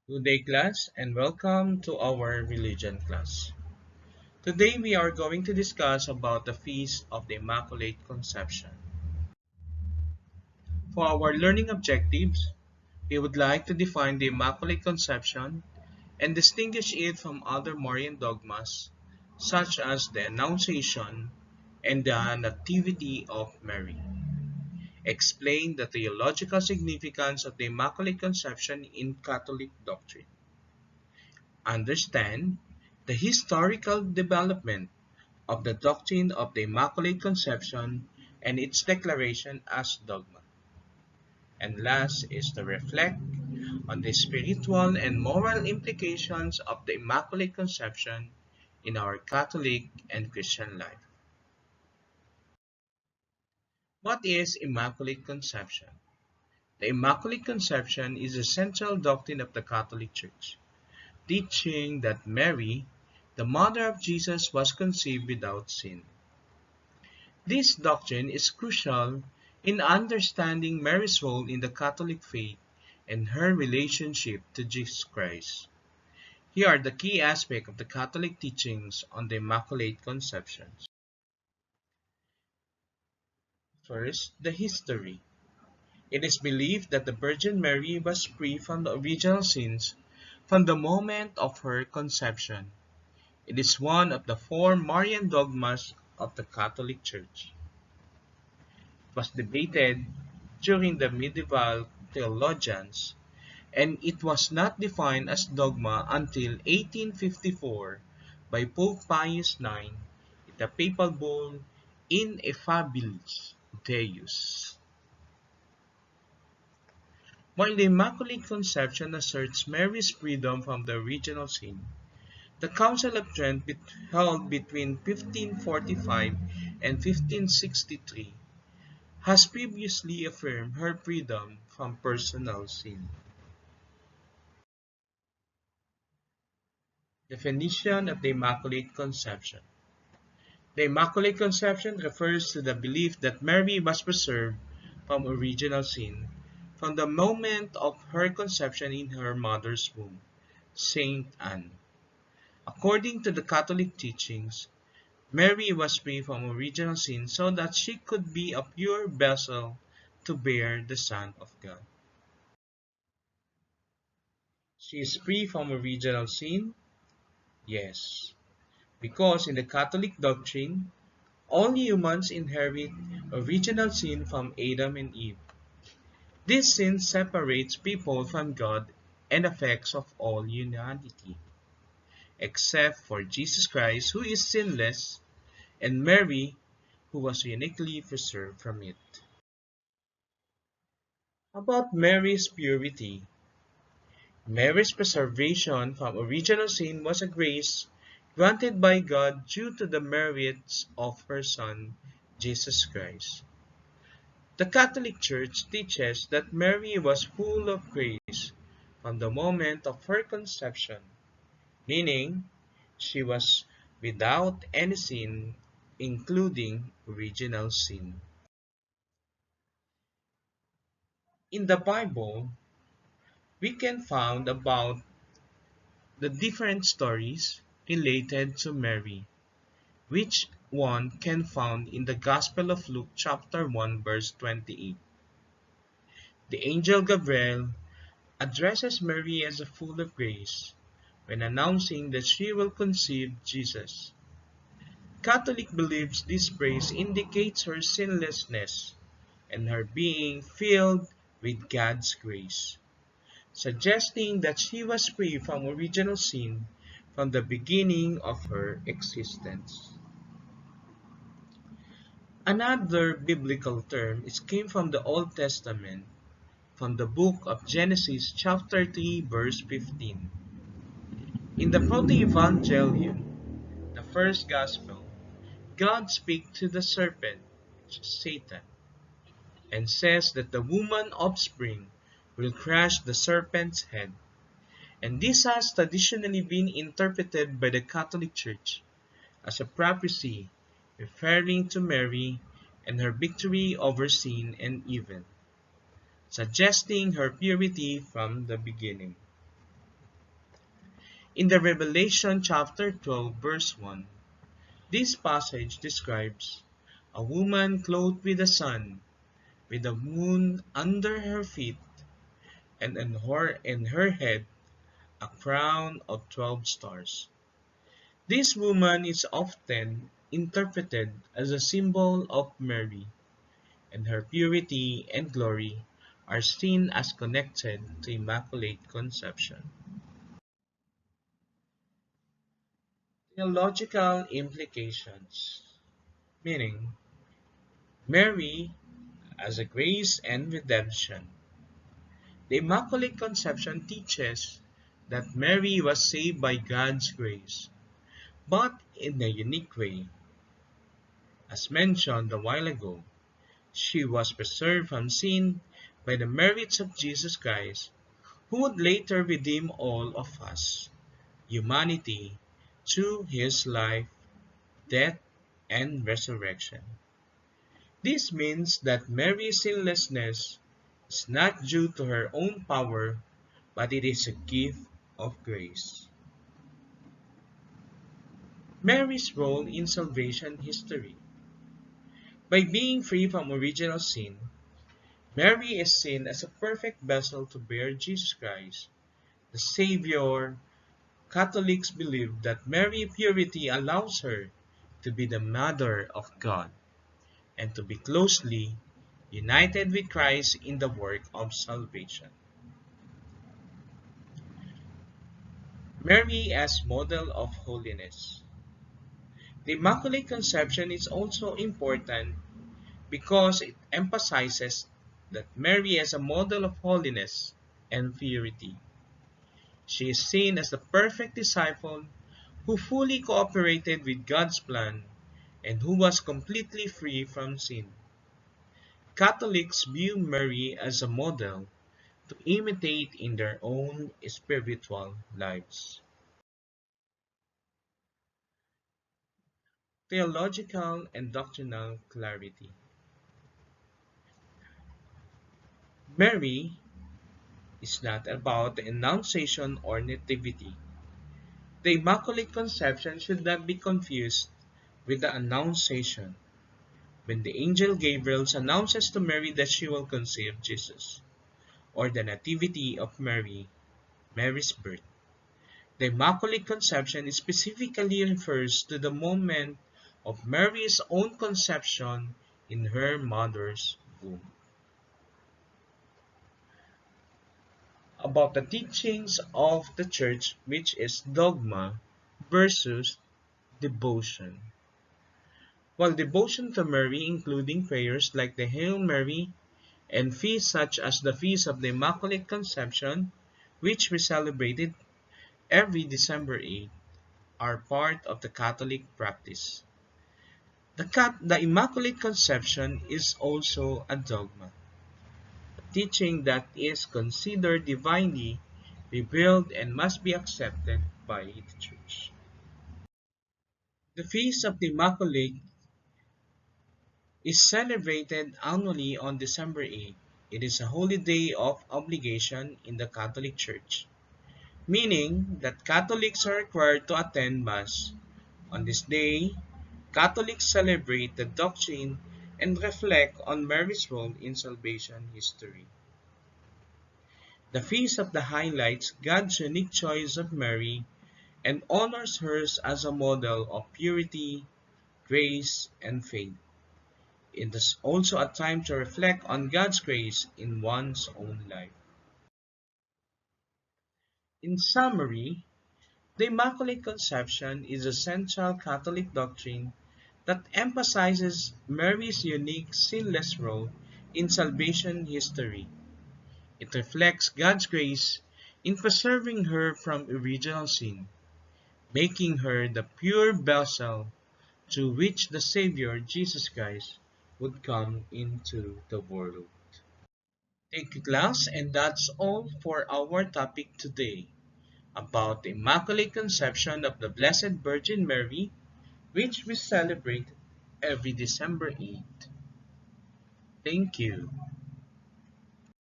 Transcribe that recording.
Good day, class, and welcome to our religion class. Today we are going to discuss about the Feast of the Immaculate Conception. For our learning objectives, we would like to define the Immaculate Conception and distinguish it from other Marian dogmas, such as the Annunciation and the Nativity of Mary. Explain the theological significance of the Immaculate Conception in Catholic doctrine. Understand the historical development of the doctrine of the Immaculate Conception and its declaration as dogma. And last is to reflect on the spiritual and moral implications of the Immaculate Conception in our Catholic and Christian life. What is Immaculate Conception? The Immaculate Conception is a central doctrine of the Catholic Church, teaching that Mary, the mother of Jesus, was conceived without sin. This doctrine is crucial in understanding Mary's role in the Catholic faith and her relationship to Jesus Christ. Here are the key aspects of the Catholic teachings on the Immaculate Conception. First, the history. It is believed that the Virgin Mary was free from the original sins from the moment of her conception. It is one of the four Marian dogmas of the Catholic Church. It was debated during the medieval theologians, and it was not defined as dogma until 1854 by Pope Pius IX in the papal bull Ineffabilis Deus. While the Immaculate Conception asserts Mary's freedom from the original sin, the Council of Trent, held between 1545 and 1563, has previously affirmed her freedom from personal sin. Definition of the Immaculate Conception. The Immaculate Conception refers to the belief that Mary was preserved from original sin from the moment of her conception in her mother's womb, Saint Anne. According to the Catholic teachings, Mary was free from original sin so that she could be a pure vessel to bear the Son of God. She is free from original sin? Yes, because in the Catholic doctrine, all humans inherit original sin from Adam and Eve. This sin separates people from God and affects of all humanity, except for Jesus Christ, who is sinless, and Mary, who was uniquely preserved from it. About Mary's purity. Mary's preservation from original sin was a grace granted by God due to the merits of her Son, Jesus Christ. The Catholic Church teaches that Mary was full of grace from the moment of her conception, meaning she was without any sin, including original sin. In the Bible, we can find about the different stories related to Mary, which one can found in the Gospel of Luke chapter 1 verse 28. The angel Gabriel addresses Mary as a full of grace when announcing that she will conceive Jesus. Catholic believes this praise indicates her sinlessness and her being filled with God's grace, suggesting that she was free from original sin from the beginning of her existence. Another biblical term came from the Old Testament, from the book of Genesis chapter 3 verse 15. In the Proto-Evangelium, the first gospel, God speaks to the serpent, Satan, and says that the woman offspring will crush the serpent's head. And this has traditionally been interpreted by the Catholic Church as a prophecy referring to Mary and her victory over sin and evil, suggesting her purity from the beginning. In the Revelation chapter 12 verse 1, this passage describes a woman clothed with the sun, with the moon under her feet, and in her head a crown of 12 stars. This woman is often interpreted as a symbol of Mary, and her purity and glory are seen as connected to Immaculate Conception. Theological implications, meaning Mary as a grace and redemption. The Immaculate Conception teaches that Mary was saved by God's grace, but in a unique way. As mentioned a while ago, she was preserved from sin by the merits of Jesus Christ, who would later redeem all of us, humanity, through his life, death, and resurrection. This means that Mary's sinlessness is not due to her own power, but it is a gift of grace. Mary's role in salvation history. By being free from original sin, Mary is seen as a perfect vessel to bear Jesus Christ, the Savior. Catholics believe that Mary's purity allows her to be the Mother of God and to be closely united with Christ in the work of salvation. Mary as model of holiness. The Immaculate Conception is also important because it emphasizes that Mary as a model of holiness and purity. She is seen as the perfect disciple who fully cooperated with God's plan and who was completely free from sin. Catholics view Mary as a model to imitate in their own spiritual lives. Theological and doctrinal clarity. Mary is not about the Annunciation or Nativity. The Immaculate Conception should not be confused with the Annunciation, when the angel Gabriel announces to Mary that she will conceive Jesus, or the Nativity of Mary, Mary's birth. The Immaculate Conception specifically refers to the moment of Mary's own conception in her mother's womb. About the teachings of the Church, which is dogma versus devotion. While devotion to Mary, including prayers like the Hail Mary and feasts such as the Feast of the Immaculate Conception, which we celebrated every December 8, are part of the Catholic practice. The Immaculate Conception is also a dogma, a teaching that is considered divinely revealed and must be accepted by the Church. The Feast of the Immaculate is celebrated annually on December 8. It is a holy day of obligation in the Catholic Church, meaning that Catholics are required to attend Mass. On this day, Catholics celebrate the doctrine and reflect on Mary's role in salvation history. The feast of the highlights God's unique choice of Mary and honors her as a model of purity, grace, and faith. It is also a time to reflect on God's grace in one's own life. In summary, the Immaculate Conception is a central Catholic doctrine that emphasizes Mary's unique sinless role in salvation history. It reflects God's grace in preserving her from original sin, making her the pure vessel through which the Savior Jesus Christ would come into the world. Thank you, class, and that's all for our topic today about the Immaculate Conception of the Blessed Virgin Mary, which we celebrate every December 8th. Thank you.